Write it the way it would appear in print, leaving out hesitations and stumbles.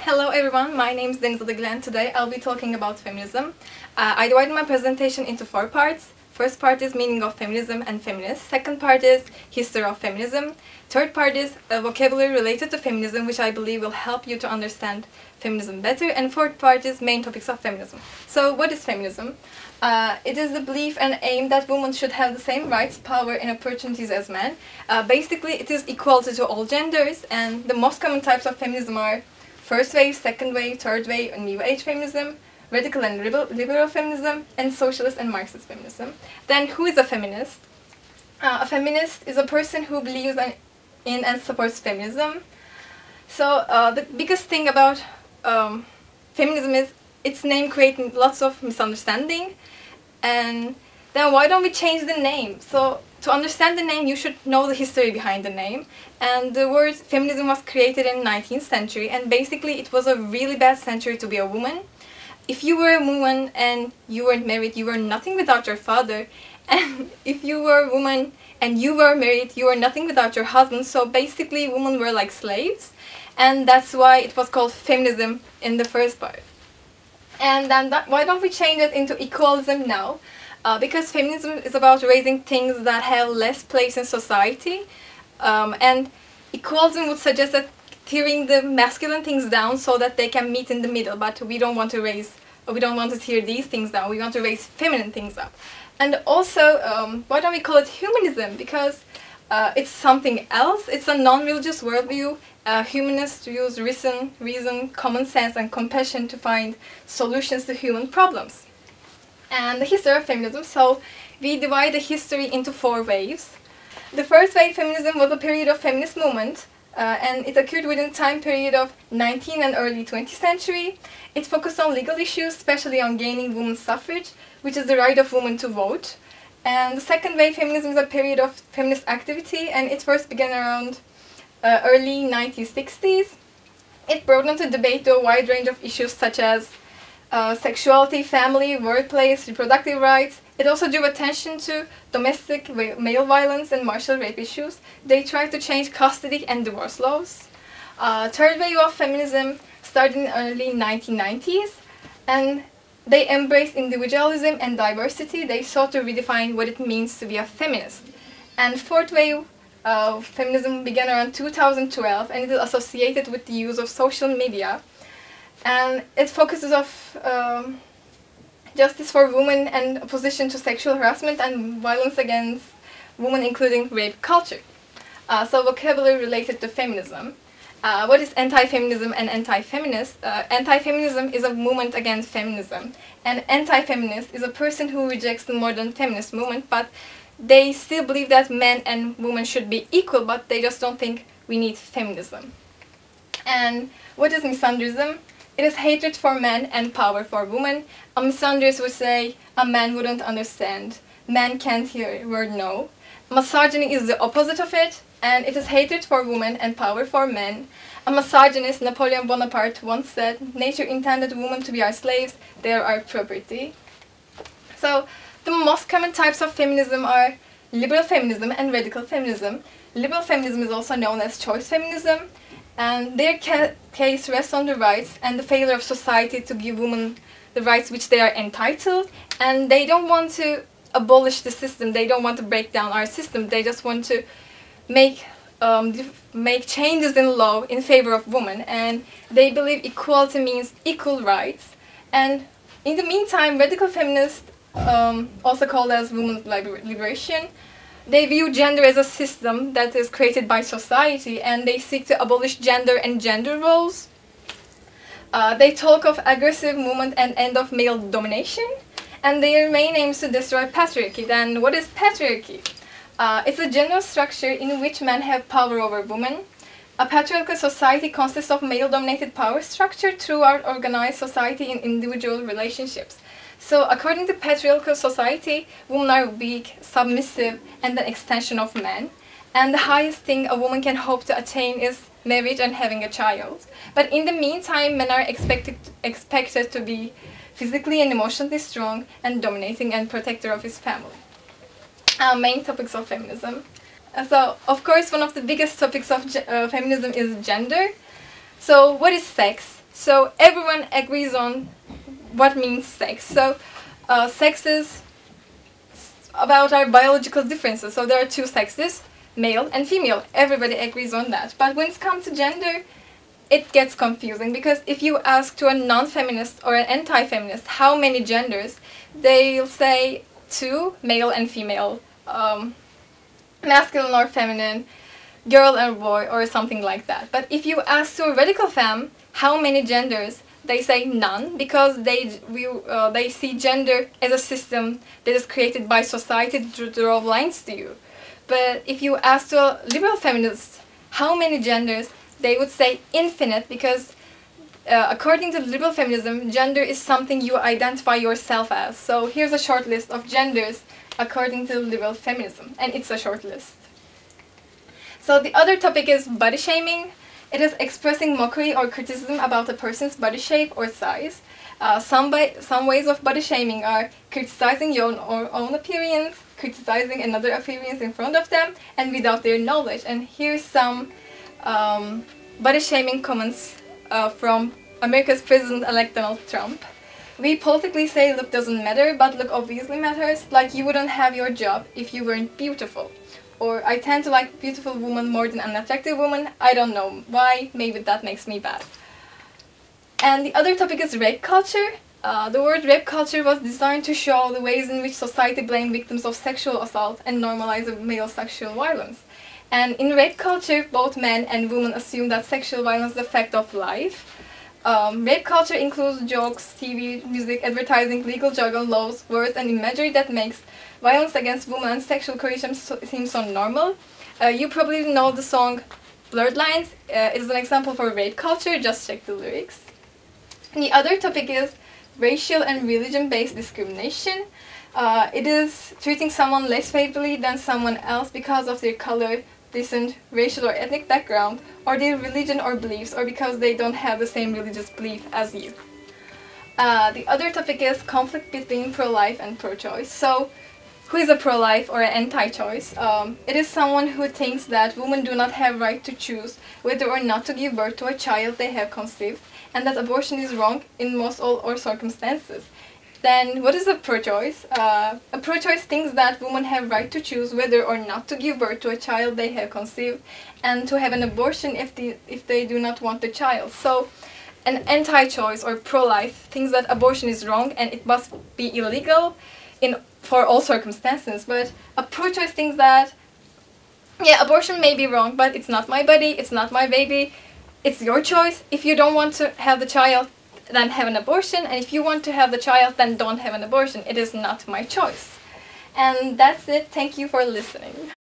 Hello everyone, my name is Deniz Adagülü and today I'll be talking about feminism. I divided my presentation into 4 parts. First part is meaning of feminism and feminists. Second part is history of feminism. Third part is a vocabulary related to feminism, which I believe will help you to understand feminism better. And fourth part is main topics of feminism. So what is feminism? It is the belief and aim that women should have the same rights, power and opportunities as men. Basically it is equality to all genders, and the most common types of feminism are first wave, second wave, third wave, and new age feminism, radical and liberal feminism, and socialist and Marxist feminism. Then who is a feminist? A feminist is a person who believes in and supports feminism. So the biggest thing about feminism is its name creating lots of misunderstanding. And then why don't we change the name? So to understand the name, you should know the history behind the name. And the word feminism was created in the 19th century, and basically it was a really bad century to be a woman. If you were a woman and you weren't married, you were nothing without your father. And if you were a woman and you were married, you were nothing without your husband. So basically women were like slaves. And that's why it was called feminism in the first part. And then why don't we change it into equalism now? Because feminism is about raising things that have less place in society. And equalism would suggest that tearing the masculine things down so that they can meet in the middle, but we don't want to tear these things down. We want to raise feminine things up. And also, why don't we call it humanism? Because it's something else. It's a non-religious worldview. Humanists use reason, common sense, and compassion to find solutions to human problems. And the history of feminism. So we divide the history into 4 waves. The first wave feminism was a period of feminist movement. And it occurred within the time period of 19th and early 20th century. It focused on legal issues, especially on gaining women's suffrage, which is the right of women to vote. And the second wave feminism is a period of feminist activity, and it first began around early 1960s. It broadened the debate to a wide range of issues such as sexuality, family, workplace, reproductive rights. It also drew attention to domestic male violence and martial rape issues. They tried to change custody and divorce laws. Third wave of feminism started in the early 1990s, and they embraced individualism and diversity. They sought to redefine what it means to be a feminist. And fourth wave of feminism began around 2012, and it is associated with the use of social media. And it focuses on justice for women and opposition to sexual harassment and violence against women, including rape culture. So vocabulary related to feminism. What is anti-feminism and anti-feminist? Anti-feminism is a movement against feminism, and anti-feminist is a person who rejects the modern feminist movement, but they still believe that men and women should be equal, but they just don't think we need feminism. And what is misandrism? It is hatred for men and power for women. A misandrist would say a man wouldn't understand. Man can't hear the word no. Misogyny is the opposite of it, and it is hatred for women and power for men. A misogynist, Napoleon Bonaparte, once said, "Nature intended women to be our slaves, they are our property." So the most common types of feminism are liberal feminism and radical feminism. Liberal feminism is also known as choice feminism. And their case rests on the rights and the failure of society to give women the rights which they are entitled. And they don't want to abolish the system. They don't want to break down our system. They just want to make changes in law in favor of women. And they believe equality means equal rights. And in the meantime, radical feminists, also called as women's liberation, they view gender as a system that is created by society, and they seek to abolish gender and gender roles. They talk of aggressive movement and end of male domination, and their main aim is to destroy patriarchy. Then what is patriarchy? It's a general structure in which men have power over women. A patriarchal society consists of male-dominated power structure throughout organized society in individual relationships. So according to patriarchal society, women are weak, submissive, and an extension of men. And the highest thing a woman can hope to attain is marriage and having a child. But in the meantime, men are expected to be physically and emotionally strong and dominating and protector of his family. Main topics of feminism. So, of course, one of the biggest topics of feminism is gender. So, what is sex? So everyone agrees on what means sex. So sex is about our biological differences. So there are two sexes, male and female. Everybody agrees on that. But when it comes to gender, it gets confusing, because if you ask to a non-feminist or an anti-feminist how many genders, they'll say two, male and female, masculine or feminine, girl and boy, or something like that. But if you ask to a radical femme how many genders, they say none, because they see gender as a system that is created by society to draw lines to you. But if you ask to a liberal feminist how many genders, they would say infinite, because according to liberal feminism, gender is something you identify yourself as. So here's a short list of genders according to liberal feminism, and it's a short list. So the other topic is body shaming. It is expressing mockery or criticism about a person's body shape or size. Some ways of body shaming are criticizing your own appearance, criticizing another appearance in front of them, and without their knowledge. And here's some body shaming comments from America's President-elect Donald Trump. We politically say look doesn't matter, but look obviously matters. Like, you wouldn't have your job if you weren't beautiful. Or, I tend to like beautiful women more than unattractive women. I don't know why, maybe that makes me bad. And the other topic is rape culture. The word rape culture was designed to show the ways in which society blames victims of sexual assault and normalizes male sexual violence. And in rape culture, both men and women assume that sexual violence is a fact of life. Rape culture includes jokes, TV, music, advertising, legal jargon, laws, words, and imagery that makes violence against women and sexual coercion seem so normal. You probably know the song Blurred Lines. It is an example for rape culture, just check the lyrics. The other topic is racial and religion-based discrimination. It is treating someone less favorably than someone else because of their color, descent, racial or ethnic background, or their religion or beliefs, or because they don't have the same religious belief as you. The other topic is conflict between pro-life and pro-choice. So, who is a pro-life or an anti-choice? It is someone who thinks that women do not have right to choose whether or not to give birth to a child they have conceived, and that abortion is wrong in most all circumstances. Then what is a pro-choice? A pro-choice thinks that women have right to choose whether or not to give birth to a child they have conceived, and to have an abortion if they do not want the child. So an anti-choice or pro-life thinks that abortion is wrong and it must be illegal for all circumstances. But a pro-choice thinks that, yeah, abortion may be wrong, but it's not my body, it's not my baby, it's your choice. If you don't want to have the child, then have an abortion, and if you want to have the child, then don't have an abortion. It is not my choice. And that's it. Thank you for listening.